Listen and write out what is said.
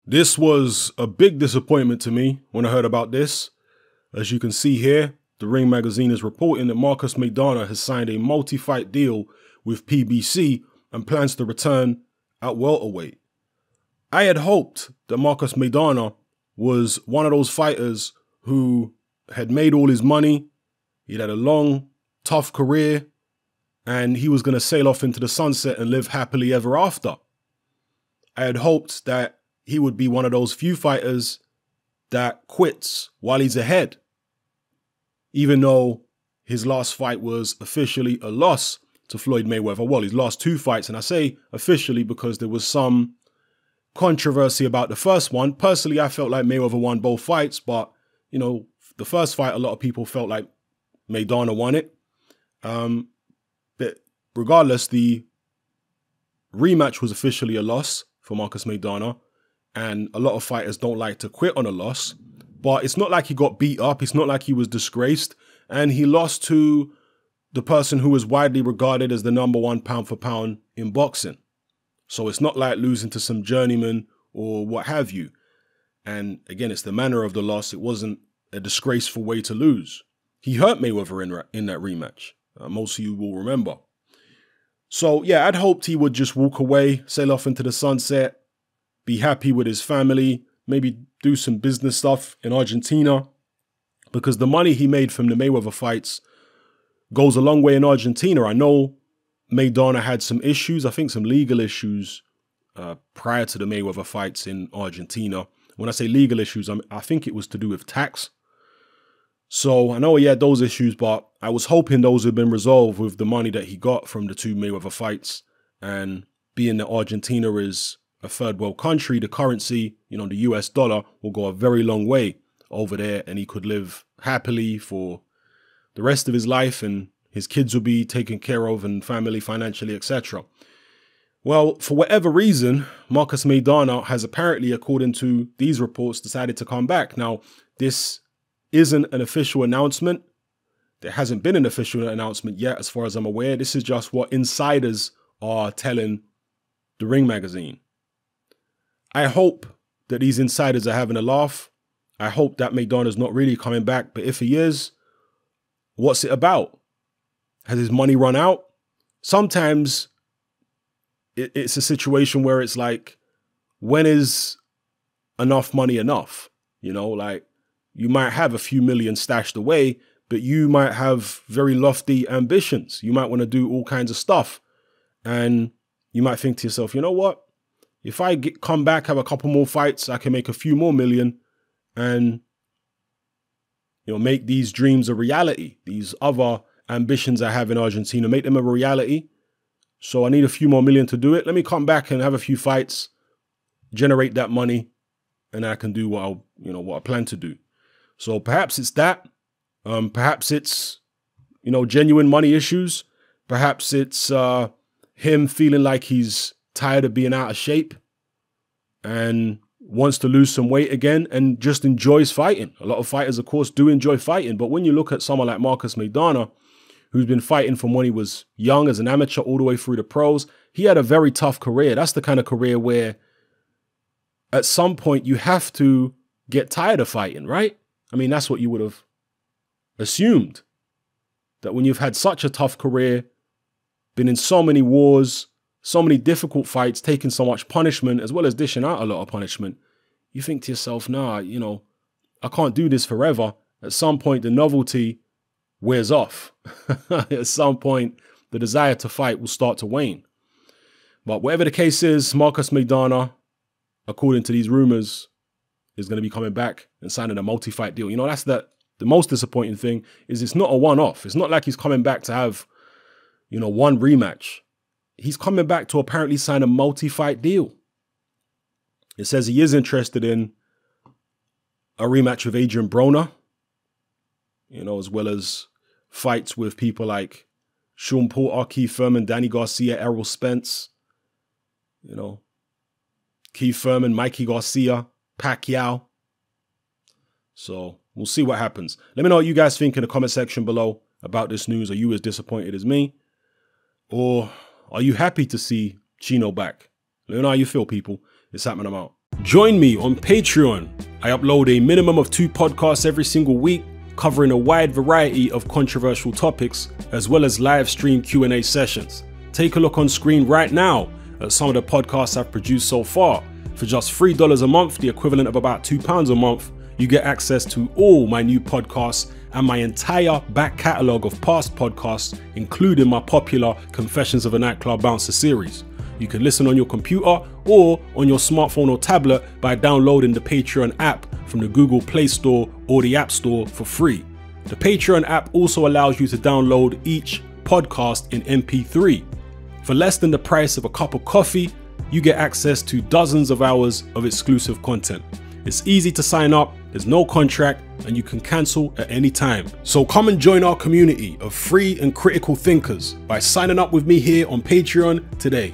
This was a big disappointment to me when I heard about this. As you can see here, the Ring magazine is reporting that Marcus Maidana has signed a multi-fight deal with PBC and plans to return at welterweight. I had hoped that Marcus Maidana was one of those fighters who had made all his money, he'd had a long, tough career, and he was going to sail off into the sunset and live happily ever after. I had hoped that he would be one of those few fighters that quits while he's ahead, even though his last fight was officially a loss to Floyd Mayweather. Well, he's lost 2 fights, and I say officially because there was some controversy about the first one. Personally, I felt like Mayweather won both fights, but, you know, the first fight, a lot of people felt like Maidana won it. But regardless, the rematch was officially a loss for Marcus Maidana, and a lot of fighters don't like to quit on a loss, but it's not like he got beat up. It's not like he was disgraced, and he lost to the person who is widely regarded as the #1 pound for pound in boxing. So it's not like losing to some journeyman or what have you. And again, it's the manner of the loss. It wasn't a disgraceful way to lose. He hurt Mayweather in that rematch. Most of you will remember. So yeah, I'd hoped he would just walk away, sail off into the sunset, be happy with his family, maybe do some business stuff in Argentina, because the money he made from the Mayweather fights goes a long way in Argentina. I know Maidana had some issues, I think some legal issues prior to the Mayweather fights in Argentina. When I say legal issues, I think it was to do with tax. So I know he had those issues, but I was hoping those had been resolved with the money that he got from the 2 Mayweather fights. And being that Argentina is a third world country, the currency, you know, the US dollar will go a very long way over there, and he could live happily for the rest of his life, and his kids will be taken care of, and family, financially, etc. Well, for whatever reason, Marcus Maidana has apparently, according to these reports, decided to come back. Now, this isn't an official announcement. There hasn't been an official announcement yet, as far as I'm aware. This is just what insiders are telling the Ring magazine. I hope that these insiders are having a laugh. I hope that Maidana's not really coming back, but if he is, what's it about? Has his money run out? Sometimes it's a situation where it's like, when is enough money enough? You know, like, you might have a few million stashed away, but you might have very lofty ambitions. You might want to do all kinds of stuff. And you might think to yourself, you know what? If I come back, have a couple more fights, I can make a few more million and, you know, make these dreams a reality. These other ambitions I have in Argentina, make them a reality. So I need a few more million to do it. Let me come back and have a few fights, generate that money, and I can do what I plan to do. So perhaps it's that. Perhaps it's, you know, genuine money issues. Perhaps it's him feeling like he's tired of being out of shape and wants to lose some weight again and just enjoys fighting. A lot of fighters, of course, do enjoy fighting. But when you look at someone like Marcus Maidana, who's been fighting from when he was young as an amateur all the way through the pros, he had a very tough career. That's the kind of career where at some point you have to get tired of fighting, right? I mean, that's what you would have assumed, that when you've had such a tough career, been in so many wars, so many difficult fights, taking so much punishment, as well as dishing out a lot of punishment, you think to yourself, nah, you know, I can't do this forever. At some point, the novelty wears off. At some point, the desire to fight will start to wane. But whatever the case is, Marcus Maidana, according to these rumors, is going to be coming back and signing a multi-fight deal. You know, that's the most disappointing thing, is it's not a one-off. It's not like he's coming back to have, you know, one rematch. He's coming back to apparently sign a multi-fight deal. It says he is interested in a rematch with Adrian Broner, you know, as well as fights with people like Sean Porter, Keith Thurman, Danny Garcia, Errol Spence, you know, Keith Thurman, Mikey Garcia, Pacquiao. So we'll see what happens. Let me know what you guys think in the comment section below about this news. Are you as disappointed as me? Or are you happy to see Chino back? Let me know how you feel, people. It's happening. I'm out. Join me on Patreon. I upload a minimum of 2 podcasts every single week, covering a wide variety of controversial topics, as well as live stream Q&A sessions. Take a look on screen right now at some of the podcasts I've produced so far. For just $3 a month, the equivalent of about £2 a month, you get access to all my new podcasts and my entire back catalogue of past podcasts, including my popular Confessions of a Nightclub Bouncer series. You can listen on your computer or on your smartphone or tablet by downloading the Patreon app from the Google Play Store or the App Store for free. The Patreon app also allows you to download each podcast in MP3. For less than the price of a cup of coffee, you get access to dozens of hours of exclusive content. It's easy to sign up, there's no contract, and you can cancel at any time. So come and join our community of free and critical thinkers by signing up with me here on Patreon today.